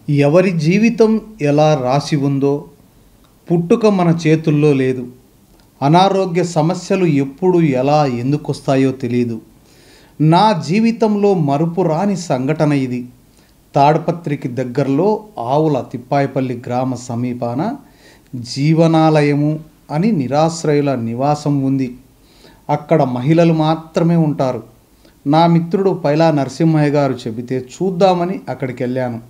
ఎవరి జీవితం ఎలా రాసి ఉందో పుట్టుక మన చేతుల్లో లేదు. అనారోగ్య సమస్యలు ఎప్పుడు ఎలా ఎందుకొస్తాయో తెలియదు. నా జీవితంలో మరుపురాని సంఘటన ఇది. తాడపత్రికి దగ్గరలో ఆవుల తిప్పాయపల్లి గ్రామ సమీపాన జీవనాలయము అని నిరాశ్రయుల నివాసం ఉంది. అక్కడ మహిళలు మాత్రమే ఉంటారు. నా మిత్రుడు పైలా నరసింహయ్య గారు చెబితే చూద్దామని అక్కడికి వెళ్ళాను.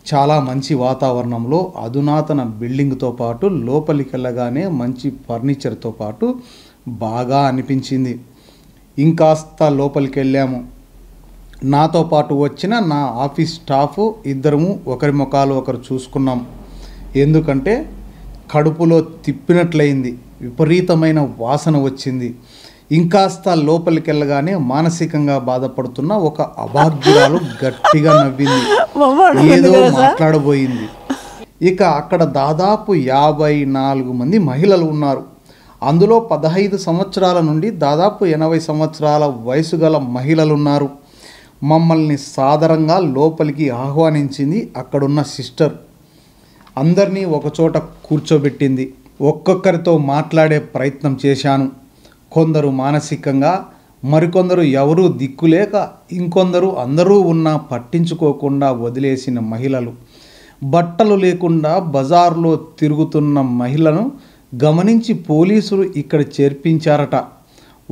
చాలా మంచి వాతావరణంలో అధునాతన బిల్డింగ్తో పాటు లోపలికి వెళ్ళగానే మంచి ఫర్నిచర్తో పాటు బాగా అనిపించింది. ఇంకాస్త లోపలికి వెళ్ళాము. నాతో పాటు వచ్చిన నా ఆఫీస్ స్టాఫ్ ఇద్దరము ఒకరి ముఖాలు ఒకరు చూసుకున్నాం. ఎందుకంటే కడుపులో తిప్పినట్లయింది, విపరీతమైన వాసన వచ్చింది. ఇంకాస్త లోపలికి వెళ్ళగానే మానసికంగా బాధపడుతున్న ఒక అభాగ్యురాలు గట్టిగా నవ్వింది, ఏదో మాట్లాడబోయింది. ఇక అక్కడ దాదాపు 54 మంది మహిళలు ఉన్నారు. అందులో 15 సంవత్సరాల నుండి దాదాపు 80 సంవత్సరాల వయసు గల మహిళలు ఉన్నారు. మమ్మల్ని సాదరంగా లోపలికి ఆహ్వానించింది అక్కడున్న సిస్టర్. అందరినీ ఒకచోట కూర్చోబెట్టింది. ఒక్కొక్కరితో మాట్లాడే ప్రయత్నం చేశాను. కొందరు మానసికంగా, మరికొందరు ఎవరూ దిక్కులేక, ఇంకొందరు అందరూ ఉన్నా పట్టించుకోకుండా వదిలేసిన మహిళలు. బట్టలు లేకుండా బజార్లో తిరుగుతున్న మహిళను గమనించి పోలీసులు ఇక్కడ చేర్పించారట.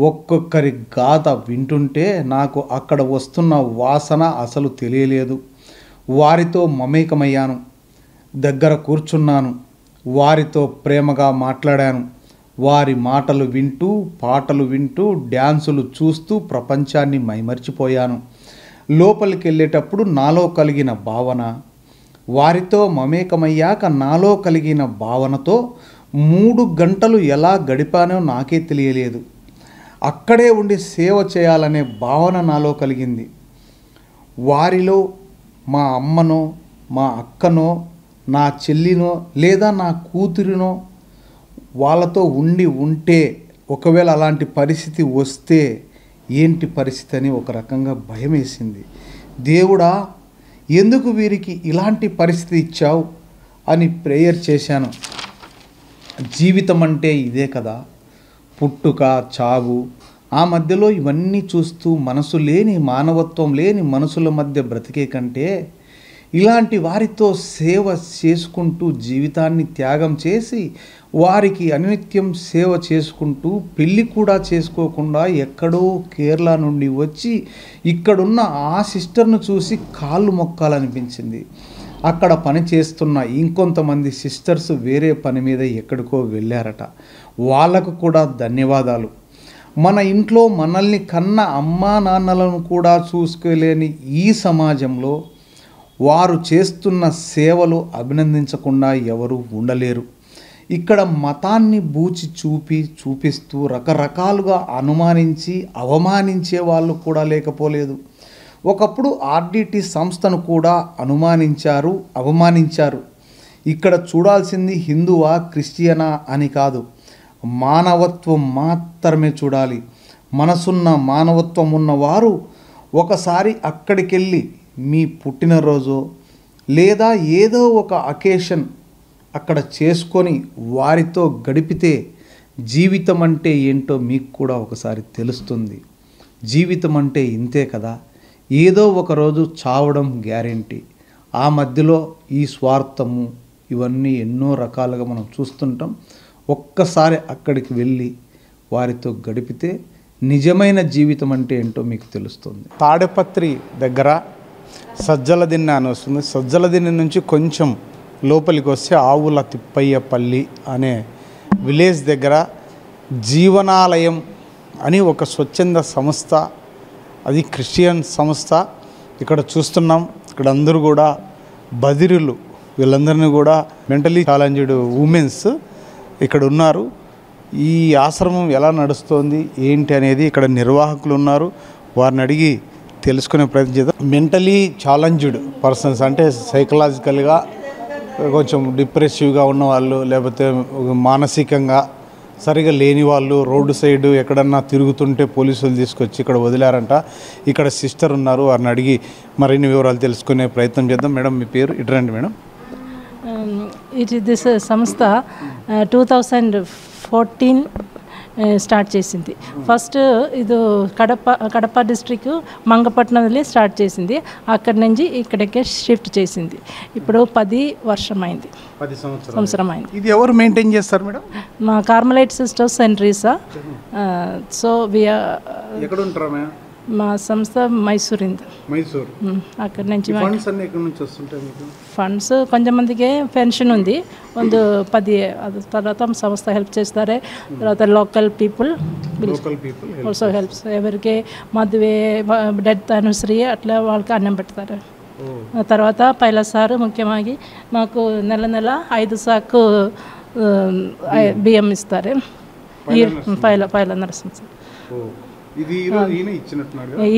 ఒక్కొక్కరి గాథ వింటుంటే నాకు అక్కడ వస్తున్న వాసన అసలు తెలియలేదు. వారితో మమేకమయ్యాను, దగ్గర కూర్చున్నాను, వారితో ప్రేమగా మాట్లాడాను. వారి మాటలు వింటూ, పాటలు వింటూ, డ్యాన్సులు చూస్తూ ప్రపంచాన్ని మైమర్చిపోయాను. లోపలికి వెళ్ళేటప్పుడు నాలో కలిగిన భావన, వారితో మమేకమయ్యాక నాలో కలిగిన భావనతో 3 గంటలు ఎలా గడిపానో నాకే తెలియలేదు. అక్కడే ఉండి సేవ చేయాలనే భావన నాలో కలిగింది. వారిలో మా అమ్మనో, మా అక్కనో, నా చెల్లినో లేదా నా కూతురినో వాళ్ళతో ఉంటే ఒకవేళ అలాంటి పరిస్థితి వస్తే ఏంటి పరిస్థితి అని ఒక రకంగా భయం వేసింది. దేవుడా, ఎందుకు వీరికి ఇలాంటి పరిస్థితి ఇచ్చావు అని ప్రేయర్ చేశాను. జీవితం అంటే ఇదే కదా, పుట్టుక, చావు, ఆ మధ్యలో ఇవన్నీ చూస్తూ మనసు లేని, మానవత్వం లేని మనుషుల మధ్య బ్రతికే కంటే ఇలాంటి వారితో సేవ చేసుకుంటూ జీవితాన్ని త్యాగం చేసి వారికి అనిత్యం సేవ చేసుకుంటూ పెళ్ళి కూడా చేసుకోకుండా ఎక్కడో కేరళ నుండి వచ్చి ఇక్కడున్న ఆ సిస్టర్ను చూసి కాళ్ళు మొక్కాలనిపించింది. అక్కడ పని చేస్తున్న ఇంకొంతమంది సిస్టర్స్ వేరే పని మీద ఎక్కడికో వెళ్ళారట. వాళ్ళకు కూడా ధన్యవాదాలు. మన ఇంట్లో మనల్ని కన్న అమ్మా నాన్నలను కూడా చూసుకోలేని ఈ సమాజంలో వారు చేస్తున్న సేవలు అభినందించకుండా ఎవరు ఉండలేరు. ఇక్కడ మతాన్ని బూచి చూపిస్తూ రకరకాలుగా అనుమానించి అవమానించే వాళ్ళు కూడా లేకపోలేదు. ఒకప్పుడు ఆర్డిటి సంస్థను కూడా అనుమానించారు, అవమానించారు. ఇక్కడ చూడాల్సింది హిందువా, క్రిస్టియనా అని కాదు, మానవత్వం మాత్రమే చూడాలి. మనసున్న మానవత్వం ఉన్నవారు ఒకసారి అక్కడికెళ్ళి మీ పుట్టినరోజు లేదా ఏదో ఒక అకేషన్ అక్కడ చేసుకొని వారితో గడిపితే జీవితం అంటే ఏంటో మీకు కూడా ఒకసారి తెలుస్తుంది. జీవితం అంటే ఇంతే కదా, ఏదో ఒకరోజు చావడం గ్యారెంటీ. ఆ మధ్యలో ఈ స్వార్థము ఇవన్నీ ఎన్నో రకాలుగా మనం చూస్తుంటాం. ఒక్కసారి అక్కడికి వెళ్ళి వారితో గడిపితే నిజమైన జీవితం అంటే ఏంటో మీకు తెలుస్తుంది. తాడపత్రి దగ్గర సజ్జల దిన్నె అని వస్తుంది. సజ్జల దిన్నె నుంచి కొంచెం లోపలికి వస్తే ఆవుల తిప్పయ్యపల్లి అనే విలేజ్ దగ్గర జీవనాలయం అని ఒక స్వచ్ఛంద సంస్థ, అది క్రిస్టియన్ సంస్థ. ఇక్కడ చూస్తున్నాం, ఇక్కడ అందరూ కూడా బదిరులు, వీళ్ళందరినీ కూడా మెంటలీ ఛాలెంజ్డ్ ఉమెన్స్ ఇక్కడ ఉన్నారు. ఈ ఆశ్రమం ఎలా నడుస్తోంది ఏంటి అనేది ఇక్కడ నిర్వాహకులు ఉన్నారు, వారిని అడిగి తెలుసుకునే ప్రయత్నం చేద్దాం. మెంటలీ ఛాలెంజ్డ్ పర్సన్స్ అంటే సైకలాజికల్గా కొంచెం డిప్రెసివ్గా ఉన్నవాళ్ళు, లేకపోతే మానసికంగా సరిగా లేని వాళ్ళు రోడ్డు సైడ్ ఎక్కడన్నా తిరుగుతుంటే పోలీసులు తీసుకొచ్చి ఇక్కడ వదిలారంట. ఇక్కడ సిస్టర్ ఉన్నారు, వారిని అడిగి మరిన్ని వివరాలు తెలుసుకునే ప్రయత్నం చేద్దాం. మేడం మీ పేరు? ఇటురండి మేడం. దిస్ సంస్థ 2014 స్టార్ట్ చేసింది. ఫస్ట్ ఇది కడప డిస్ట్రిక్ట్ మంగపట్నంలో స్టార్ట్ చేసింది. అక్కడి నుంచి ఇక్కడికే షిఫ్ట్ చేసింది. ఇప్పుడు 10 వర్షమైంది, 10 సంవత్సరం అయింది. ఇది ఎవరు మెయింటైన్ చేస్తారు మేడం? మా కార్మలైట్ సిస్టర్స్ సెంట్ రీసా. సో ఎక్కడ ఉంటారా మేడం? మా సంస్థ మైసూర్. అక్కడి నుంచి ఫండ్స్ కొంతమందికి పెన్షన్ ఉంది, 10 తర్వాత సంస్థ హెల్ప్ చేస్తారు. తర్వాత లోకల్ పీపుల్ ఆల్సో హెల్ప్స్. ఎవరికి మదువే డెత్ యానివర్సరీ అట్లా వాళ్ళకి అన్నం పెడతారు. తర్వాత పైలా సార్ ముఖ్యವಾಗಿ మాకు నెల 5 సాకు బియ్యం ఇస్తారు. పైలా నరసింహ సార్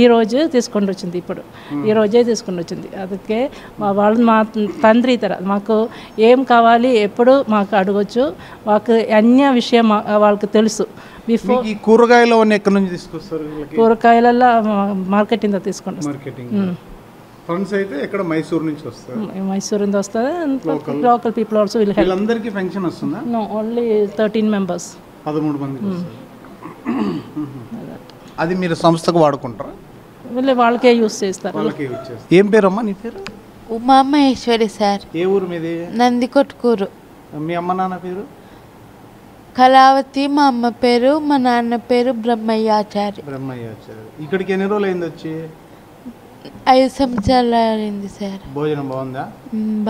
ఈ రోజు తీసుకొని వచ్చింది. ఇప్పుడు ఈ రోజే తీసుకొని వచ్చింది. అందుకే వాళ్ళు మా తండ్రి తర మాకు ఏం కావాలి ఎప్పుడు మాకు అడగొచ్చు. వాళ్ళకి అన్య విషయం వాళ్ళకి తెలుసు. బిఫోర్ కూరగాయలు ఎక్కడి నుంచి తీసుకొస్తారు? కూరగాయలలో మార్కెటింగ్ తీసుకుంటాం. ఫండ్స్ అయితే ఇక్కడ మైసూర్ నుంచి వస్తారు. మైసూర్ నుంచి వస్తుంది. Local people also will help. అందరికీ పెన్షన్ వస్తుందా? No, only 13 members. 13 మంది. అది మీరు సంస్థకు వాడుకుంటారా? వాళ్ళకే యూజ్ చేస్తారు. ఏం పేరమ్మా నీ పేరు? ఉమా మహేశ్వరి సార్. ఏ ఊరు మీది? నందికొట్కూరు. మీ అమ్మ నాన్న పేరు? కళావతి. మా అమ్మ పేరు, మా నాన్న పేరు బ్రహ్మయ్యాచారి. ఇక్కడికి ఎన్ని రోజులు అయింది వచ్చి? 5 సంవత్సరాలు అయింది సార్. భోజనం బాగుందా?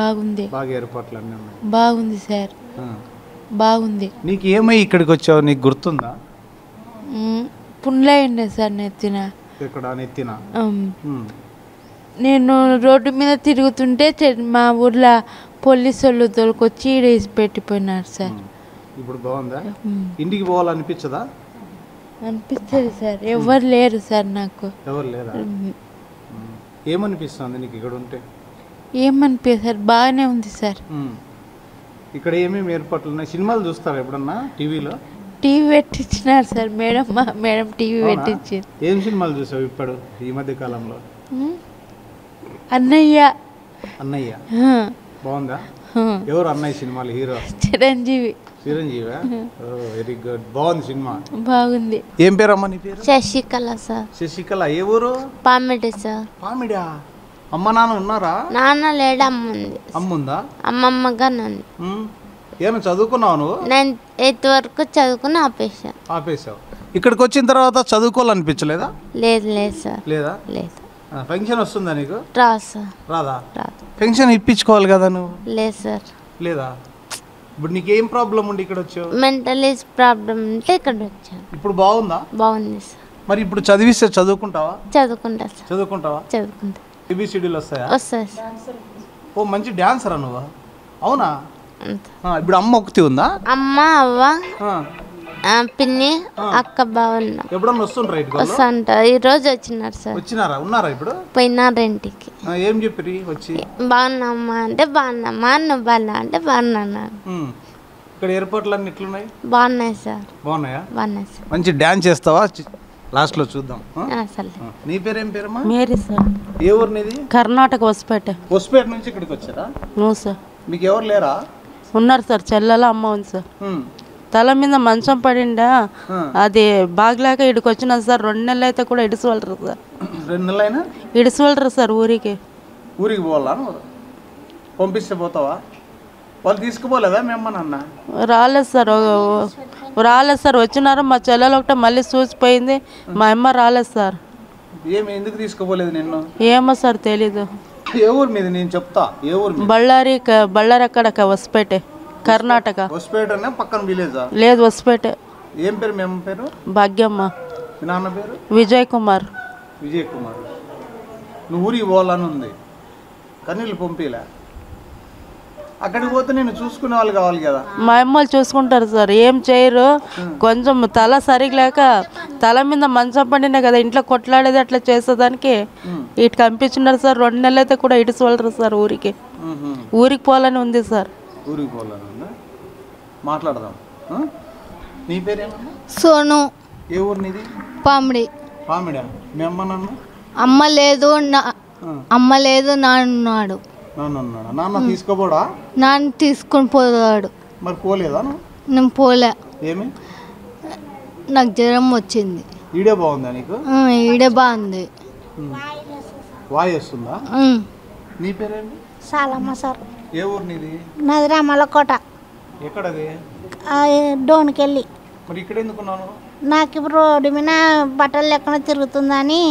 బాగుంది. బాగా ఏర్పాట్లు అన్నీ ఉన్నాయి? బాగుంది సార్, బాగుంది. నీకు ఏమై ఇక్కడికి వచ్చావు నీకు గుర్తుందా? పుండ్లయ్యండి సార్ నెత్తిన. నెత్తిన నేను రోడ్డు మీద తిరుగుతుంటే మా ఊర్లో పోలీసు వాళ్ళు తోలుకొచ్చి వేసి పెట్టిపోయినారు సార్. ఇప్పుడు బాగుందా? ఇంటికి పోవాలనిపించదా? అనిపిస్తుంది సార్. ఎవరు లేరు సార్ నాకు. ఎవరు లేరా? ఏమనిపిస్తుంది నీకు ఇక్కడ ఉంటే? ఏమనిపిస్తుంది సార్, బాగానే ఉంది సార్. ఇక్కడ ఏమేమి ఏర్పాట్లు ఉన్నాయి? సినిమాలు చూస్తారా ఎప్పుడన్నా టీవీలో? టీవీ పెట్టించినారు సార్ మేడం టీవీ పెట్టించింది. ఏం సినిమాలు చూసావు ఇప్పుడు ఈ మధ్య కాలంలో? అన్నయ్య. బాగుందా? ఎవరు అన్నయ్య సినిమాలు హీరో? చిరంజీవి. Very good. బాగుంది సినిమా, బాగుంది. ఏం పేరమ్మా నీ పేరు? శశికళ సార్. శశికళ. ఏ ఊరు? పామిడి సార్. పామిడా. అమ్మ నాన్న ఉన్నారా? నాన్న లేడు, అమ్మ ఉంది. అమ్ముందా? అమ్మమ్మగా నన్ను. ఏమైనా చదువుకున్నావు నువ్వు? నేను 8th వరకు చదువుకుని ఆపేసావు. ఇక్కడికి వచ్చిన తర్వాత చదువుకోవాలనిపించలేదా? లేదు సార్. లేదా? లేదు. పెన్షన్ వస్తుందా నీకు? రాదా? పెన్షన్ ఇప్పించుకోవాలి కదా నువ్వు? లేదు సార్. లేదా? ఇప్పుడు నీకేం ప్రాబ్లం ఉండి ఇక్కడ వచ్చావు? మెంటలిస్ట్ ప్రాబ్లం ఉంటే ఇక్కడ వచ్చాను. ఇప్పుడు బాగుందా? బాగుంది సార్. మరి ఇప్పుడు చదివిస్తే చదువుకుంటావా? చదువుకుంటా సార్. చదువుకుంటా. ABCDలు వస్తాయా? వస్తాయి సార్. ఓ మంచి డాన్సరా నువ్వు? అవునా? ఇప్పుడు అమ్మ ఒకటి ఉందా? అమ్మ, అవ్వ, పిన్ని, అక్క, బాగున్నా. ఎప్పుడన్నా వస్తుంటారా? వస్తుంటా. ఈ రోజు వచ్చినారు సార్. వచ్చినారా? ఉన్నారా ఇప్పుడు? పోయినారు ఇంటికి. ఏం చెప్పి వచ్చి? బాగున్నామ్మా అంటే బాగున్నామ్మా, నువ్వు బాగున్నా అంటే బాగున్నా. ఇక్కడ ఏర్పాట్లు అన్ని ఎట్లున్నాయి? బాగున్నాయి సార్. బాగున్నాయా? బాగున్నాయి సార్. మంచి డాన్స్ చేస్తావా? లాస్ట్ లో చూద్దాం. నీ పేరేం పేరమ్మా? Mary sir. ఏ ఊరు నీది? కర్ణాటక, హొస్పేట. హొస్పేట నుంచి ఇక్కడికి వచ్చారా? సార్. మీకు ఎవరు లేరా? ఉన్నారు సార్. చెల్లెల అమ్మ ఉంది సార్. తల మీద మంచం పడిండా, అది బాగలేక ఇడికి వచ్చిన సార్. 2 నెలలు అయితే కూడా ఇడిసివలరు సార్. 2 నెలలైనా ఇడిసివలరు సార్. ఊరికి పోవాలా? పంపిస్తే పోతావా? వాళ్ళు తీసుకుపోలేదా మీ అమ్మ నాన్న? రాలేదు సార్. వచ్చినారు. మా చెల్లెలు ఒకటే మళ్ళీ చూసిపోయింది. మా అమ్మ రాలేదు సార్. ఎందుకు తీసుకుపోలేదు నిన్ను? ఏమో సార్ తెలీదు. ఏ ఊరు మీద? నేను చెప్తా. ఏ ఊరు? బళ్ళారి అక్కడ హొస్పేట, కర్ణాటక. హొస్పేట పక్కన విలేజ్? లేదు, హొస్పేట. ఏం పేరు మీ అమ్మ పేరు? భాగ్యమ్మ. మీ నాన్న పేరు? విజయ్ కుమార్. నువ్వు ఊరికి పోవాలని ఉంది కానీ వీళ్ళు పంపిలే. అక్కడికి పోతే నేను చూసుకునే వాళ్ళు కావాలి కదా. మా అమ్మలు చూసుకుంటారు సార్. ఏం చేయరు. కొంచెం తల సరిగ్లేక తల మీద మంచం పడినా కదా ఇంట్లో కొట్లాడేది అట్లా చేసేదానికి ఇటు పంపించున్నారు సార్. 2 నెలలు అయితే కూడా ఇడిసివలరు సార్. ఊరికి పోవాలని ఉంది సార్. ఊరికి పోవాలని ఉందా? మాట్లాడదాం. నీ పేరేమన్నా? సోను ఏ ఊరు నీది? పామిడి. పామిడా? మీ అమ్మ నాన్న? అమ్మ లేదు, అమ్మ లేదు, నాన్న ఉన్నాడు. నాన్న ఉన్నాడా? నాన్న తీసుకోపోడా? నాన్న తీసుకొని పోతాడు. మరి పోలేదా నువ్వు? నేను పోలే, ఏమి? నాకు జ్వరం వచ్చింది. ఈడే బాగుందా నీకు? ఈడే బాగుంది. వాయు వస్తుందా? నీ పేరేంటి? సాలమ్మ సార్. ఏ ఊరు నీది? నాది రామలకోట. ఎక్కడది? డోన్కెళ్ళి. మరి ఇక్కడ ఎందుకున్నాను? నాకు ఇప్పుడు రోడ్డు మీద బట్టలు లేకుండా తిరుగుతుందని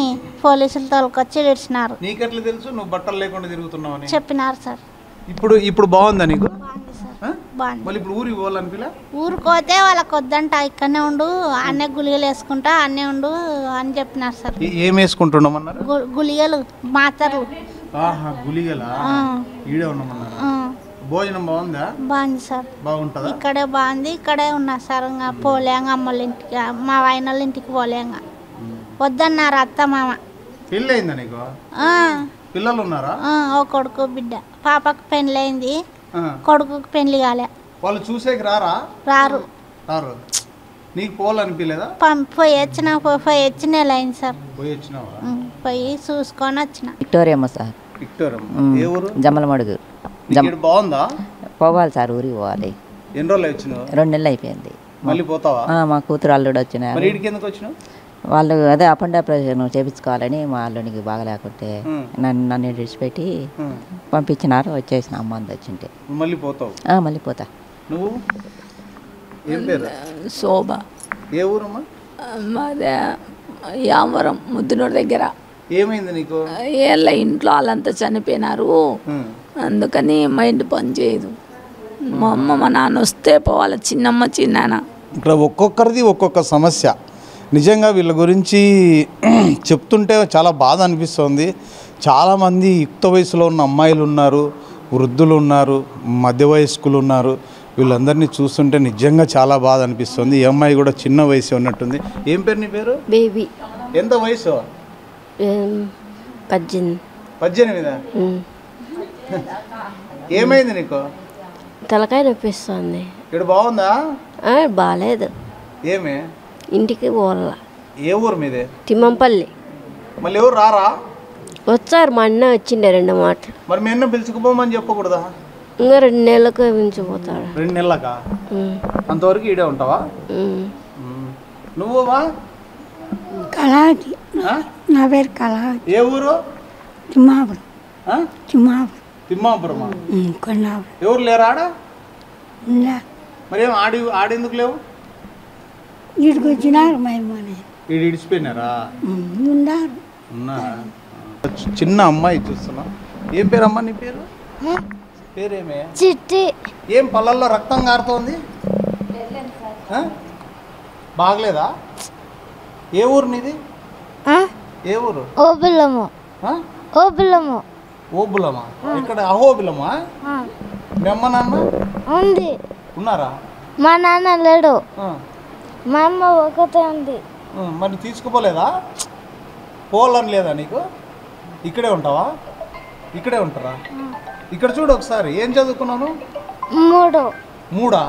పోలీసులు తోలుకొచ్చి ఏడ్చినారు. నీకెట్లా తెలుసు నువ్వు బట్టలు లేకుండా తిరుగుతున్నావని? చెప్పినారు సార్. ఇప్పుడు బాగుందా నీకు? బాగుంది సార్, బాగుంది. మళ్ళీ ఇప్పుడు ఊరికి పోవాలనిపిలా? ఊరికి పోతే వాళ్ళకి వద్దంట, ఇక్కడనే ఉండు, అన్నే గుళిగలు వేసుకుంటా అన్నే ఉండు అని చెప్పినారు సార్. ఏం వేసుకుంటున్నామన్నారు? గుళిగలు, మాత్రలు. గుళిగలా? ఈడే ఉన్నామన్నారు. భోజనం బాగుందా? బాగుంది సార్. బాగుంటుందా? ఇక్కడే బాగుంది, ఇక్కడే ఉన్నా సార్. ఇంకా పోలేంగా అమ్మోళ్ళ ఇంటికి, మా వాయినోళ్ళ ఇంటికి పోలేంగా. వద్దన్నారు అత్త మామ. పెళ్ళి అయిందా నీకు? పిల్లలు ఉన్నారా? ఓ కొడుకు బిడ్డ. పాపకు పెళ్ళి అయింది, కొడుకుకి పెళ్లి కాలే. వాళ్ళు చూసేకి రారా? రారు. నీకు పోవాలనిపించలేదా? పోయి వచ్చి నెల అయింది సార్. పోయి వచ్చినావా? పోయి చూసుకొని వచ్చిన. విక్టోరియమ్మ సార్. విక్టోరియమ్మ. ఏ ఊరు? జమ్మలమడుగు. బాగుందా? పోవాలి సార్, ఊరికి పోవాలి. ఎన్ని రోజులు వచ్చినావు? 2 నెలలు అయిపోయింది. మళ్ళీ పోతావా? మా కూతురు అల్లుడు వచ్చినారు. మరి ఇక్కడికి ఎందుకు వచ్చినావు? వాళ్ళు అదే అపెండ్ ఆపరేషన్ చేయించుకోవాలని మా అల్లునికి బాగా లేకుంటే నన్ను విడిచిపెట్టి పంపించినారు. వచ్చేసిన అమ్మ అంది వచ్చింటే. మళ్ళీ పోతావు? మళ్ళీ పోతా. నువ్వు ఏం పేరు? శోభ. ఏ ఊరమ్మా? మాదే యామవరం ముద్దునూరు దగ్గర. ఏమైంది నీకు? ఏళ్ళ ఇంట్లో వాళ్ళంతా చనిపోయినారు, అందుకని మైండ్ పని చేయదు. మా అమ్మ మా నాన్న వస్తే పోవాలి, చిన్నమ్మ చిన్నాన్న. ఇక్కడ ఒక్కొక్కరిది ఒక్కొక్క సమస్య. నిజంగా వీళ్ళ గురించి చెప్తుంటే చాలా బాధ అనిపిస్తుంది. చాలామంది యుక్త వయసులో ఉన్న అమ్మాయిలు ఉన్నారు, వృద్ధులు ఉన్నారు, మధ్య వయస్కులు ఉన్నారు. వీళ్ళందరినీ చూస్తుంటే నిజంగా చాలా బాధ అనిపిస్తుంది. ఈ అమ్మాయి కూడా చిన్న వయసు ఉన్నట్టుంది. ఏం పేరు నీ పేరు? బేబీ. ఎంత వయసు? 18. ఏమైంది నీకు? తలకాయ నొప్పిస్తుంది. ఇక్కడ బాగుందా? బాగాలేదు. ఏమే? ఇంటికి పోవాల. ఏ ఊరు మీదే? తిమ్మంపల్లి. మళ్ళీ ఎవరు రారా? వచ్చారు, మా అన్న వచ్చిండే 2 మాటలు. మరి మీ అన్న పిలుచుకుపోమని చెప్పకూడదా? ఇంకా 2 నెలలకు మించిపోతాడు. 2 నెలలకా? అంతవరకు ఈడే ఉంటావా? నువ్వువా? కళావతి. నా పేరు కళావతి. ఏ ఊరు? తిమ్మాపురం. తిమ్మాపురమా? కొన్నాపురం. ఎవరు లేరా ఆడ? మరేం ఆడేందుకు లేవు? ఇటుకు వచ్చినారు మైమని. ఈడు ఇడిచిపోయినారా? ఉన్నారు. ఉన్నారా? చిన్న అమ్మాయి చూస్తున్నా. ఏం పేరమ్మా నీ పేరు? పేరేమే? చిట్టి. ఏం పళ్ళల్లో రక్తం కారుతోంది? బాగలేదా? ఏ ఊరు నీది? ఏ ఊరు? ఓబులము. ఓబులము. ఓబులమా? ఇక్కడ అహోబిలమా? మీ అమ్మ నాన్న ఉంది. ఉన్నారా? మా నాన్న లేడు, మా అమ్మ ఒకతే ఉంది. మరి తీసుకుపోలేదా? పోవాలని లేదా నీకు? ఇక్కడే ఉంటావా? ఇక్కడే ఉంటారా? ఇక్కడ చూడు ఒకసారి. ఏం చదువుకున్నాను? 3.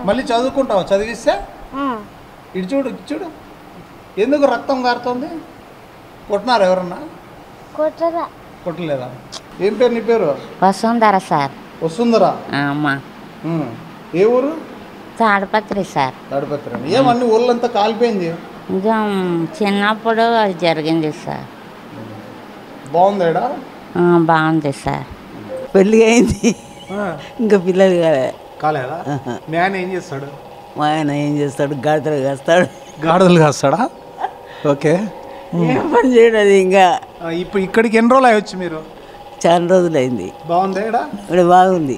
మళ్ళీ చదువుకుంటావా? చదివిస్తే ఇటు చూడు. ఎందుకు రక్తం కారుతోంది? కొట్టినారు ఎవరన్నా? కొట్టలేదా? ఏం పేరు నీ పేరు? వసుంధర సార్. వసుంధరా? అమ్మా. ఏ ఊరు? తాడపత్రి సార్. తాడపత్రి. ఏమన్నీ ఊళ్ళంతా కాలిపోయింది? నిజం చిన్నప్పుడు అది జరిగింది సార్. బాగుందా? బాగుంది సార్. పెళ్ళి అయింది, ఇంకా పిల్లలు కాలేదా? మీ ఆయన ఏం చేస్తాడు? మా ఆయన ఏం చేస్తాడు? గాడిదలు కాస్తాడు. గాడిదలు కాస్తాడా? ఓకే. ఏం పని చేయడం ఇంకా. ఇప్పుడు ఇక్కడికి ఎన్ని రోజులు అయ్యొచ్చు మీరు? చాలా రోజులు అయింది. బాగుందా? ఇక్కడ బాగుంది.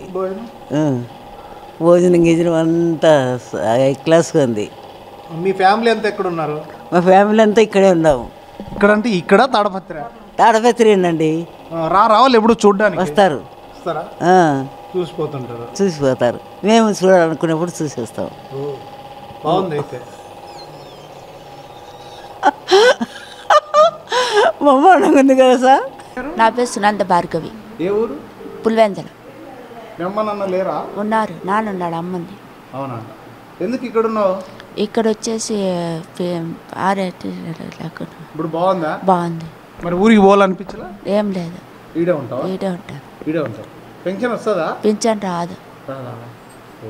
భోజనం గీజనం అంతా క్లాస్గా ఉంది. మీ ఫ్యామిలీ అంతా ఎక్కడ ఉన్నారు? మా ఫ్యామిలీ అంతా ఇక్కడే ఉన్నాము. ఇక్కడ అంటే ఇక్కడ తాడపత్రేనండి. రావాలి ఎప్పుడు చూడడానికి వస్తారు. చూసిపోతారు. మేము చూడాలనుకున్నప్పుడు చూసి వస్తాం. బాగుంది అయితే. ఉంది కదా సార్. నా పేరు సునంద భార్గవి. ఏ ఊరు? పులివెందల. మీ అమ్మ నాన్న లేరా? ఉన్నారు. నాన్న ఉన్నాడు, అమ్మంది. అవునా? ఎందుకు ఇక్కడ ఉన్నావు? ఇక్కడ వచ్చేసి ఇప్పుడు బాగుందా? బాగుంది. మరి ఊరికి పోవాలనిపించలా? ఏం లేదు, ఈడే ఉంటావా? ఈడే ఉంటాను. ఈడే ఉంటావు. పెన్షన్ వస్తుందా? పింఛన్ రాదు, ఓ.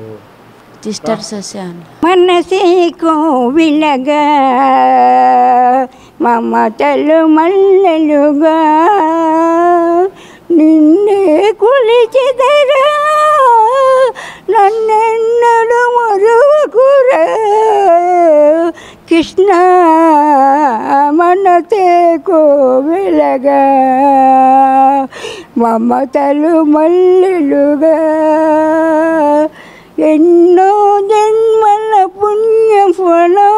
సిస్టర్స్ వచ్చాను. మనసీకు విలగా మమతలు మల్లెలుగా నిన్నే కొలిచెదరా నన్నెన్నడు మరువకురా కృష్ణ మనతే కోవెలగా మమతలు మల్లెలుగా ఎన్నో జన్మల పుణ్యఫలం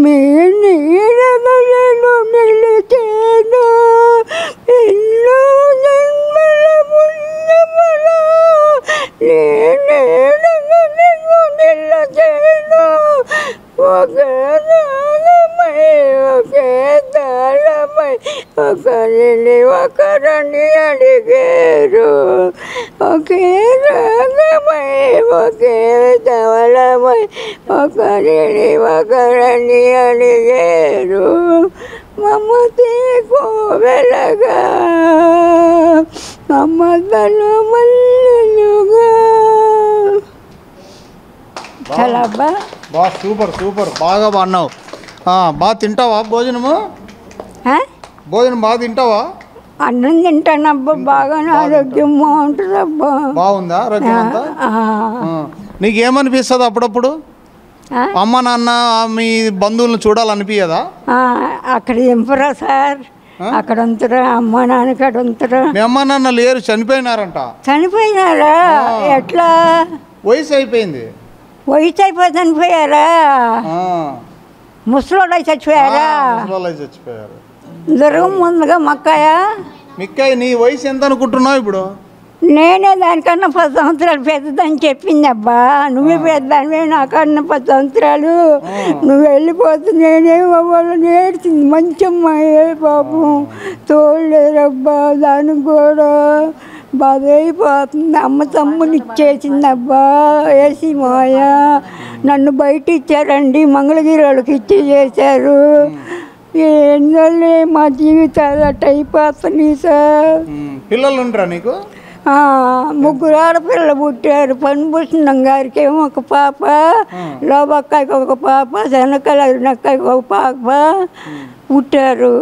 మీ నీడగలను నిలిచేను ఎన్నో జన్మల పుణ్యఫలం నీ నీడగలను నిలిచేను ఒకే దానమై ఒకే దానమై ఒకరిని ఒకరని అడిగారు ఒకే రాగమై ఒకే ధవళమై ఒకరిని ఒకరని అడిగారు మమతే కోవెలగా మమతలు మల్లెలుగా. చాలా బా సూపర్ సూపర్, బాగా పాడినావు. బాగా తింటావా భోజనము? భోజనం బాగా తింటావా? అన్నం తింటానబ్బా, బాగా ఆరోగ్యం బాగుంటుంది అబ్బా. బాగుందా ఆరోగ్యం అంతా? నీకేమనిపిస్తుంది అప్పుడప్పుడు? అమ్మ నాన్న మీ బంధువులను చూడాలనిపించదా? అక్కడ దింపరా సార్, అక్కడ ఉంటరా అమ్మ నాన్న అక్కడ ఉంటరా? మీ అమ్మ నాన్న లేరు, చనిపోయినారంట. చనిపోయినారా? ఎట్లా? వయసు అయిపోయింది. వయసు అయిపోయి చనిపోయారా? ముసలోళ్ళు చచ్చిపోయారా? చచ్చిపోయారు. దుర్గం ముందుగా మక్కాయ మిక్కాయ. నీ వయసు ఎంత అనుకుంటున్నావు ఇప్పుడు? నేనే దానికన్నా 10 సంవత్సరాలు పెద్దదని చెప్పింది అబ్బా. నువ్వే పెద్దనివే, నాకన్నా 10 సంవత్సరాలు. నువ్వు వెళ్ళిపోతే నేనేమవ్వాలి నేర్చింది. మంచి అమ్మాయే పాపం, తోడలేరబ్బా. దానికి కూడా బాధ అయిపోతుంది. అమ్మ తమ్ముని ఇచ్చేసింది అబ్బా, వేసి మాయా. నన్ను బయట ఇచ్చారండి, మంగళగిరి వాళ్ళకి ఇచ్చి చేశారు. ఏంటంటే మా జీవితాలు అట్ట అయిపోతున్నాయి సార్. పిల్లలు ఉంటారా నీకు? 3 ఆడపిల్లలు పుట్టారు. పనిభూషణం గారికి ఏమో ఒక పాప, లోబక్కాయికి ఒక పాప, శనక్కల నక్కాయికి ఒక పాప పుట్టారు.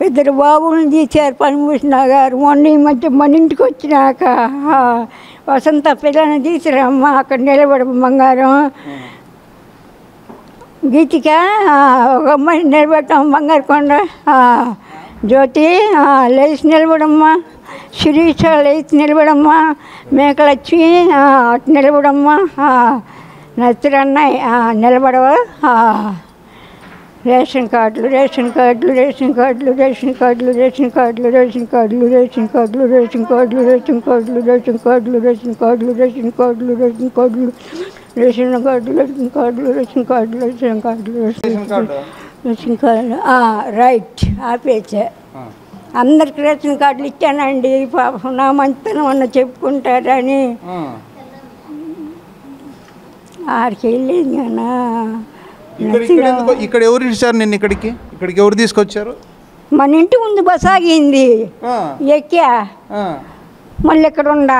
2 బాబులను తీశారు పనిభూషణ గారు. మొన్న ఈ మధ్య మన ఇంటికి వచ్చినాక వసంత పిల్లని తీసిరమ్మ, అక్కడ నిలబడి బంగారం గీతిక ఒక అమ్మాయిని నిలబెట్టాం బంగారు కొండ. జ్యోతి లేచి నిలబడమ్మా, శిరీష లేచి నిలబడమ్మా, మేకలక్ష్మి అటు నిలబడమ్మా, నచ్చరన్నాయి నిలబడవా. రేషన్ కార్డులు రేషన్ కార్డులు రేషన్ కార్డులు రేషన్ కార్డులు రేషన్ కార్డులు రేషన్ కార్డులు రేషన్ కార్డులు రేషన్ కార్డులు రేషన్ కార్డులు రేషన్ కార్డులు రేషన్ కార్డులు రేషన్ కార్డులు రేషన్ కార్డులు రేషన్ కార్డులు రేషన్ కార్డులు రేషన్ కార్డులు రేషన్ కార్డులు రేషన్ కార్డులు రైట్ ఆపేసా. అందరికి రేషన్ కార్డులు ఇచ్చానండి. పాపం నా మంచితనం అన్న చెప్పుకుంటారని ఆడికి వెళ్ళేది కదా. ఇక్కడ ఎవరు ఇచ్చారు నిన్ను? ఇక్కడికి ఎవరు తీసుకొచ్చారు? మన ఇంటి ముందు బస్ ఆగింది, ఎక్కా. మళ్ళీ ఇక్కడ ఉండా.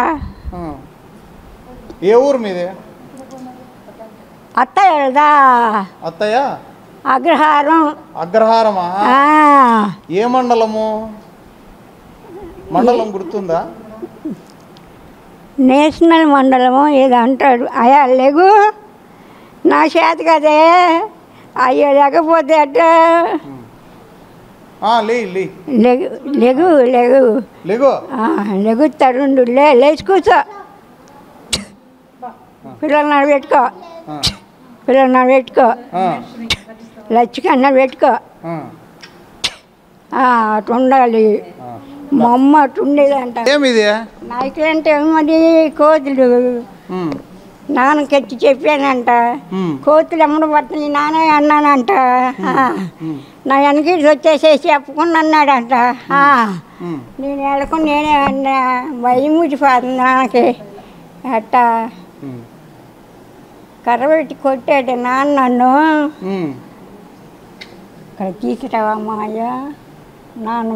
ఏ ఊరు మీదే? అత్తయ్యదా. అత్తయ్య? అగ్రహారం. అగ్రహారమా? ఏ మండలము? మండలం గుర్తుందా? నేషనల్ మండలము ఏదో అంటాడు. అయ్యా లేగు, నా చేత కదే. అయ్యో లేకపోతే అట్ట. లెగు లెగు లెగు లెగు లెగుతాడు. లేచి కూర్చో. పిల్లలు నడబెట్టుకో, పిల్లలు నడబెట్టుకో, లచ్చికన్నా పెట్టుకో. అటు ఉండాలి. మా అమ్మ అటు ఉండేదంట. నాయకులంటే మరి కోతులు నాన్నకెచ్చి చెప్పానంట. కోతులు ఎమ్మడ పడుతుంది నాన్న అన్నానంట. నా వెనకటి వచ్చేసేసి చెప్పుకుని అన్నాడంట. నేను వెళ్ళకుండా నేనే అన్నా. భయం ముచ్చిపోతుంది నాన్నకి. అట్టా కర్రబెట్టి కొట్టాడు నాన్న నన్ను. ఉమ్. ఇక్కడ తీసుకురావా మాయ నాన్న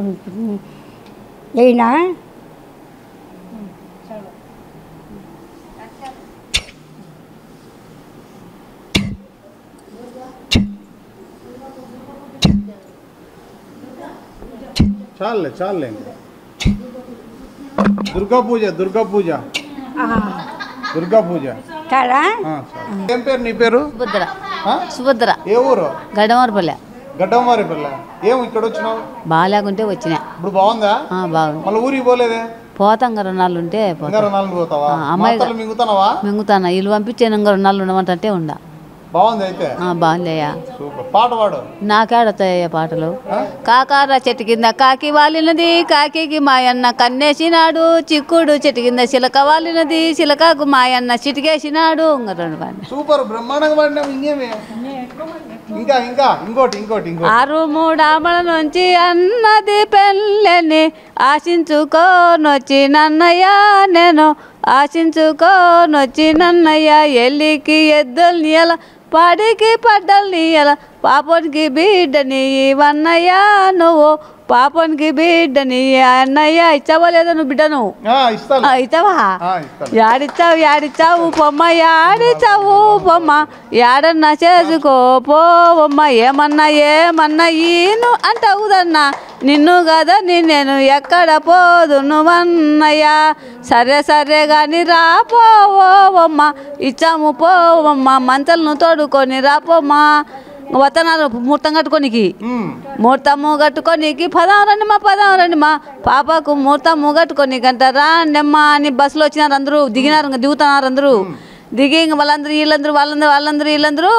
అయినా చాలులే చాలులే. దుర్గా పూజ దుర్గా పూజ దుర్గా పూజ చాలా. ఏం పేరు నీ పేరు? సుభద్ర. ఆ? సుభద్ర. ఏ ఊరు? గడ్డమారపల్లె. గడ్డమారిపల్లె. ఏం ఇక్కడ వచ్చినావు? బాగాలేకుంటే వచ్చినా. ఇప్పుడు బాగుందా? బాగుంది. మళ్ళీ ఊరికి పోలేదే? పోతాం ఇంకా 2 నాళ్ళు ఉంటే పోతాం. ఇంకా 2 నాళ్ళు పోతావా? అమ్మాయి మాతలు మింగుతానవా? మింగుతానా ఇల్లు పంపించాను ఇంకా 2 నాళ్ళు ఉండమంటే ఉండా. బాగుంది అయితే. బాగుందయ్యా. సూపర్. పాట పాడు. నాకేడతాయ్యా పాటలు. కాకార చెట్టు కింద కాకి వాలినది, కాకికి మాయన్న కన్నేసినాడు. చిక్కుడు చెట్టు కింద చిలక వాలినది, చిలకకు మాయన్న చిటికేసినాడు. ఇంకా 2 పాడిన. సూపర్ బ్రహ్మాండంగా పాడినావు. ఇంకేమే? ఇంకా ఇంకా ఇంకోటి ఇంకోటి ఇంకోటి. 6 నుంచి అన్నది పెళ్ళని ఆశించుకోనొచ్చి నన్నయ్య నేను ఆశించుకోనొచ్చి నన్నయ్య ఎల్లికి ఎద్దుల్ని ఎలా పాడికి పడ్డల్ని ఎలా పాపనికి బిడ్డని ఇవన్నయ్య నువ్వు పాపనికి బిడ్డని అన్నయ్య ఇచ్చావా లేదా నువ్వు బిడ్డను? ఇచ్చావా? యాడిచ్చావు పొమ్మ యాడిచ్చావు పొమ్మ యాడన్నా చేసుకో పోవమ్మ ఏమన్నా ఈను అంటావుదన్నా నిన్ను కదా నేను ఎక్కడ పోదు నువ్వన్నయ్యా సరే కానీ రాపోవమ్మ ఇచ్చాము పోవమ్మ మంచలను తోడుకొని రాపోమ్మా వతనాలు ముహూర్తం కట్టుకోనికి ముహూర్తము కట్టుకోనికి పదాం రండి మా పాపకు ముహూర్తము కట్టుకోనికి అంట రాండమ్మా అని బస్సులో వచ్చినారు అందరూ దిగినారు దిగుతున్నారు అందరూ దిగి ఇంక వాళ్ళందరూ వీళ్ళందరూ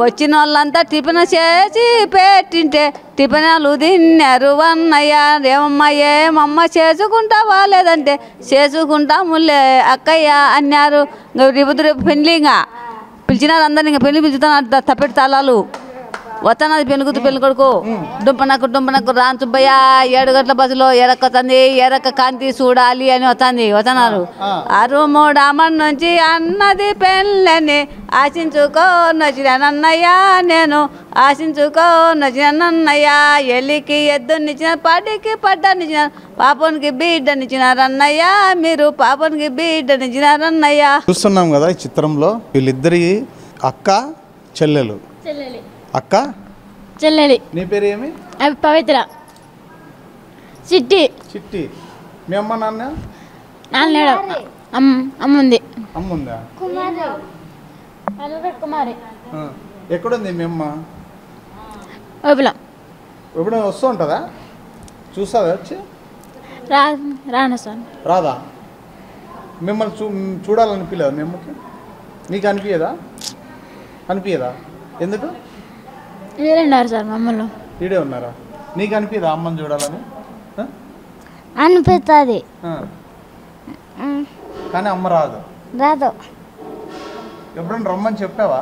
వచ్చిన వాళ్ళంతా టిఫిన్ చేసి పెట్టింటే టిఫినాలు తిన్నారు అన్నయ్య ఏమమ్మ చేసుకుంటావా లేదంటే చేసుకుంటాములే అక్కయ్య అన్నారు రేపు పెళ్ళి ఇంకా పిలిచినారు అందరిని ఇంకా పెళ్లి పిలుచుతాను తప్పెట్టి తాళాలు వస్తానది పెనుగుతు పెళ్లి కొడుకు డుంపనకు రాను సుబ్బయ్య 7 గంటల బస్సులో ఎరక్కొస్తుంది ఎరక్క కాంతి చూడాలి అని వస్తున్నారు 6 నుంచి అన్నది పెళ్ళని ఆశించుకోనొచ్చినన్నయ్య నేను ఆశించుకోనొచ్చినన్నయ్య ఎల్లికి ఎద్దునిచ్చిన పాటికి పడ్డనిచ్చిన పాపనికి బిడ్డనిచ్చినారన్నయ్య మీరు పాపనికి బిడ్డనిచ్చినారన్నయ్య. చూస్తున్నాం కదా ఈ చిత్రంలో వీళ్ళిద్దరి అక్క చెల్లెలు. అక్క చెల్లెలి. నీ పేరు ఏమి? పవిత్ర. చిట్టి. మీ అమ్మ నాన్న? అమ్ముంది. అమ్ముందా? కుమారి. ఎక్కడుంది మీ అమ్మ? ఎప్పుడైనా వస్తూ ఉంటుందా? చూసావా వచ్చి? రాను సార్. రాదా? మిమ్మల్ని చూడాలనిపించలేదా మీ అమ్మకి? నీకు అనిపించదా? ఎందుకు? వీళ్ళున్నారు సార్ మమ్మల్ని. ఈడే ఉన్నారా? నీకు అనిపించదా అమ్మని చూడాలని? అనిపిస్తుంది కానీ అమ్మ రాదు. ఎప్పుడైనా రమ్మని చెప్పావా?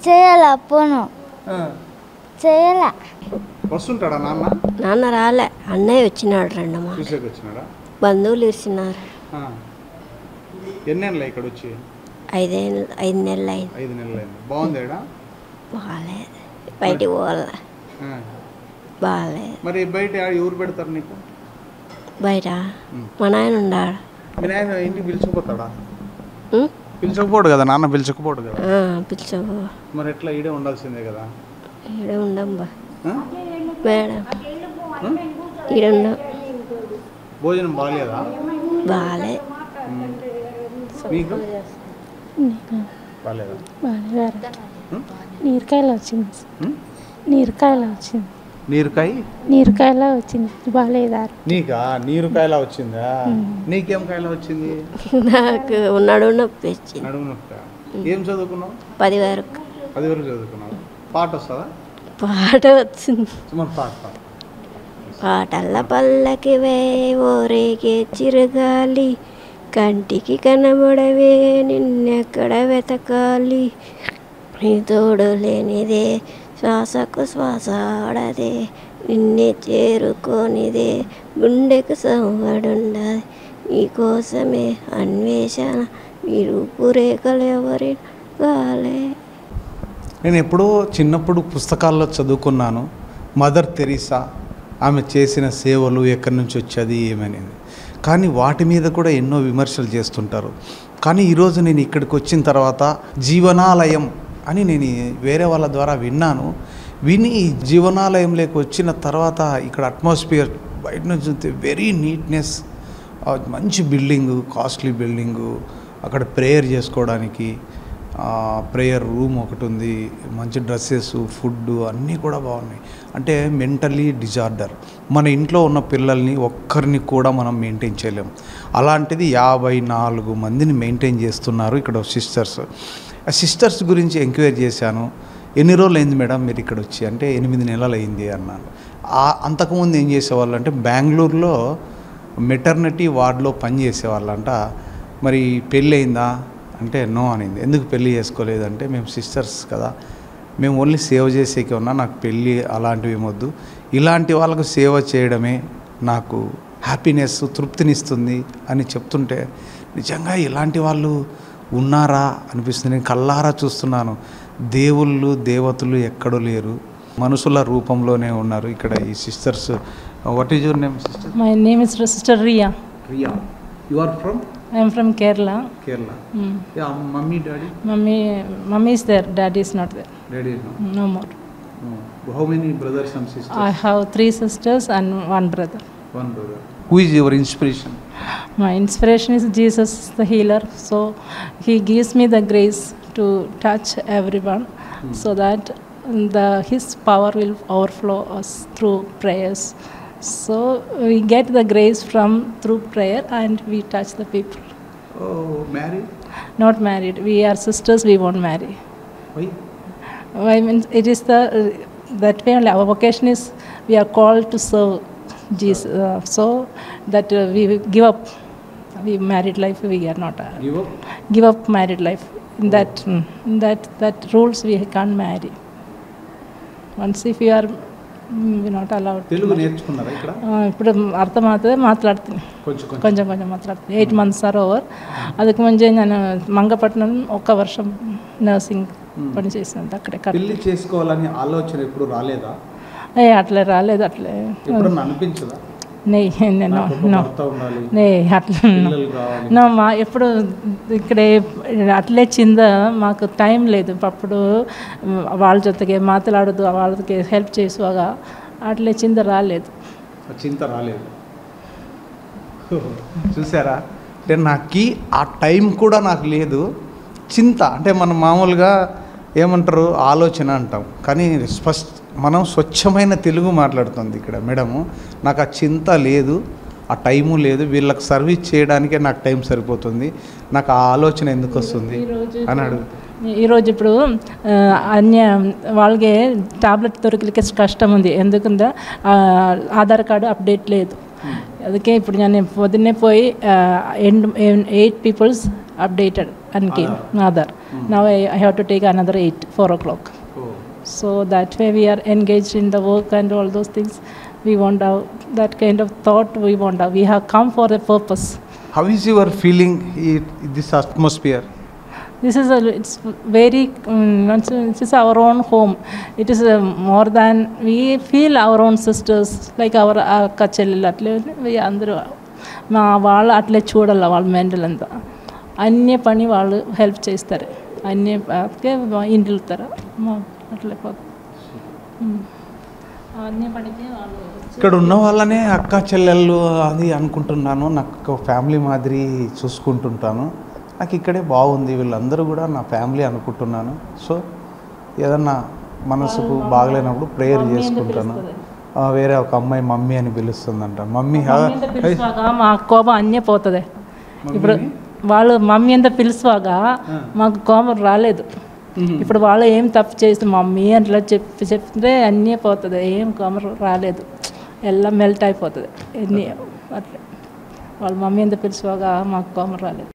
చేయాల పోను చేయాల. వస్తుంటాడా నాన్న? నాన్న రాలే, అన్నయ్య వచ్చినాడు. 2 మా చూసేకి వచ్చినాడా? బంధువులు ఇచ్చినారు. ఎన్నేళ్ళు ఇక్కడ వచ్చి? 5 నెలలు అయింది. 5 నెలలు అయింది. బాగుంది? బాగాలేదు, బయటికి పోవాల. బాగాలేదు. మరి బయట ఎవరు పెడతారు నీకు? బయట మా నాయన ఉన్నాడు. మీ నాయన ఇంటికి పిలుచుకుపోతాడా? పిలుచకపోడు కదా నాన్న, పిలుచకపోడు కదా. పిలుచకు. మరి ఎట్లా ఈడే ఉండాల్సిందే కదా. ఈడే ఉండం మేడం, ఈడే ఉండం. భోజనం బాగాలేదా? బాగాలే. మీకు బాగాలేదా? నీరుకాయలా వచ్చింది బాగాలేదా? నీకా నీరుకాయలా వచ్చిందా? నీకేం కాయలా వచ్చింది? నాకు నడుము నొప్పి వచ్చింది. నడుము నొప్పి. ఏం చదువుకున్నావు? 10 వరకు. 10 వరకు చదువుకున్నావు. పాట వస్తుందా? పాట వచ్చింది. పాటల్ల పల్లకి ఓరేగే చిరగాలి కంటికి కనబడవే నిన్నెక్కడ వెతకాలి నీ తోడు లేనిదే శ్వాసకు శ్వాస ఆడదే నిన్నే చేరుకోనిదే గుండెకు సవ్వడుండది నీకోసమే అన్వేషణ నీ రూపురేఖలు ఎవరి గాలే. నేను ఎప్పుడో చిన్నప్పుడు పుస్తకాల్లో చదువుకున్నాను మదర్ తెరీసా ఆమె చేసిన సేవలు ఎక్కడి నుంచి వచ్చేది ఏమనేది, కానీ వాటి మీద కూడా ఎన్నో విమర్శలు చేస్తుంటారు. కానీ ఈరోజు నేను ఇక్కడికి వచ్చిన తర్వాత జీవనాలయం అని నేను వేరే వాళ్ళ ద్వారా విని ఈ జీవనాలయంలోకి వచ్చిన తర్వాత ఇక్కడ అట్మాస్ఫియర్ బయట నుంచి చూస్తే వెరీ నీట్నెస్, మంచి బిల్డింగు, కాస్ట్లీ బిల్డింగు, అక్కడ ప్రేయర్ చేసుకోవడానికి ప్రేయర్ రూమ్ ఒకటి ఉంది, మంచి డ్రెస్సెస్, ఫుడ్ అన్నీ కూడా బాగున్నాయి. అంటే మెంటలీ డిజార్డర్ మన ఇంట్లో ఉన్న పిల్లల్ని ఒక్కరిని కూడా మనం మెయింటైన్ చేయలేం. అలాంటిది 54 మందిని మెయింటైన్ చేస్తున్నారు ఇక్కడ సిస్టర్స్. ఆ సిస్టర్స్ గురించి ఎంక్వైరీ చేశాను. ఎన్ని రోజులు అయింది మేడం మీరు ఇక్కడ వచ్చి అంటే 8 నెలలు అయింది అన్నాను. అంతకుముందు ఏం చేసేవాళ్ళు అంటే బెంగళూరులో మెటర్నిటీ వార్డులో పని చేసేవాళ్ళంట. మరి పెళ్ళి అయిందా అంటే నో అనింది. ఎందుకు పెళ్ళి చేసుకోలేదంటే మేము సిస్టర్స్ కదా, మేము ఓన్లీ సేవ చేసేకే ఉన్నా, నాకు పెళ్ళి అలాంటివి ఏమొద్దు, ఇలాంటి వాళ్ళకు సేవ చేయడమే నాకు హ్యాపీనెస్, తృప్తినిస్తుంది అని చెప్తుంటే నిజంగా ఇలాంటి వాళ్ళు ఉన్నారా అనిపిస్తుంది. నేను కళ్ళారా చూస్తున్నాను. దేవుళ్ళు దేవతలు ఎక్కడో లేరు, మనుషుల రూపంలోనే ఉన్నారు ఇక్కడ ఈ sisters. What is your name sister? My name is sister Riya. Riya, you are from? I am from Kerala. Kerala. Yeah, mummy, daddy? Mummy is there, daddy is not there. Daddy is not? No more. How many brothers and sisters? I have 3 sisters and 1 brother. 1 brother. Who is your inspiration? My inspiration is Jesus, the healer. So he gives me the grace to touch everyone, so that his power will overflow us through prayers. So we get the grace through prayer and we touch the people. Oh, married? Not married. We are sisters, we won't marry. Why? I mean, it is that way only. Our vocation is we are called to serve Jesus. So that we give up. We married life, we are not. Give up? Give up married life. In that rules we can't marry. Once if you are not allowed. Telugu నేర్చుకున్నారా ఇక్కడ? ఇప్పుడు అర్థమవుతుంది, మాట్లాడుతుంది, కొంచెం మాట్లాడుతుంది. 8 months are over. ಅದಕ್ಕೆ ಮುಂಚೆ ನಾನು మంగపట్నం 1 వర్షం నర్సింగ్ పని చేసినంత అక్కడే. పెళ్లి చేసుకోవాలని ఆలోచన ఎప్పుడు రాలేదా? అట్లే రాలేదు. అట్లే ఎప్పుడు అనిపించదా? మా ఎప్పుడు ఇక్కడే అట్లే చింద మాకు టైం లేదు. అప్పుడు వాళ్ళ జೊತೆಗೆ మాట్లాడదు, వాళ్ళకి హెల్ప్ చేసాక అట్లే చింత రాలేదు. చూసారా, అంటే నాకు ఆ టైం కూడా నాకు లేదు. చింత అంటే మనం మామూలుగా ఏమంటారు ఆలోచన అంటాం, కానీ మనం స్వచ్ఛమైన తెలుగు మాట్లాడుతుంది ఇక్కడ మేడము. నాకు ఆ చింత లేదు, ఆ టైము లేదు, వీళ్ళకి సర్వీస్ చేయడానికే నాకు టైం సరిపోతుంది, నాకు ఆ ఆలోచన ఎందుకు వస్తుంది అని అడుగుతాను. ఈరోజు ఇప్పుడు వాళ్ళకి టాబ్లెట్ దొరికలికే కష్టం ఉంది, ఎందుకంటే ఆధార్ కార్డు అప్డేట్ లేదు. ಅದಕ್ಕೆ ఇప్పుడు నేను పొద్దున్నే పోయి 8 people's updated and came Aadhaar. Now I have to take another 4 o'clock. So that way we are engaged in the work and all those things. We won't have that kind of thought. We won't have. We have come for a purpose. How is your feeling in this atmosphere? This is it's very this is our own home. It is more than we feel our own sisters, like our akka chellelu atle we andaru ma vallu atle chudalla vallu mental anta अन्य పని వాళ్ళు help చేస్తారు, అన్ని ఇంట్లో అట్లే అన్ని పనికి వాళ్ళు. ఇక్కడ ఉన్న వాళ్ళనే అక్క చెల్లెళ్ళు అది అనుకుంటున్నాను, నాకు ఫ్యామిలీ మాదిరి చూసుకుంటుంటాను. నాకు ఇక్కడే బాగుంది, వీళ్ళందరూ కూడా నా ఫ్యామిలీ అనుకుంటున్నాను. సో ఏదన్నా మనసుకు బాగలేనప్పుడు ప్రేయర్ చేసుకుంటాను. వేరే ఒక అమ్మాయి మమ్మీ అని పిలుస్తుందంట. మమ్మీ మా కోపం అన్నీ పోతుంది. ఇప్పుడు వాళ్ళు మమ్మీ ಅಂತ పిలుసువాಗ మాకు కోపం రాలేదు. ఇప్పుడు వాళ్ళు ఏం తప్పు చేస్తే మమ్మీ అట్లా చెప్తే అన్నీ పోతుంది, ఏం కోపం రాలేదు, ಎಲ್ಲ ಮೆಲ್ಟ್ అయిపోతుంది. ఎన్ని అట్లా వాళ్ళు మమ్మీ ಅಂತ పిలుసువాಗ మాకు కోపం రాలేదు.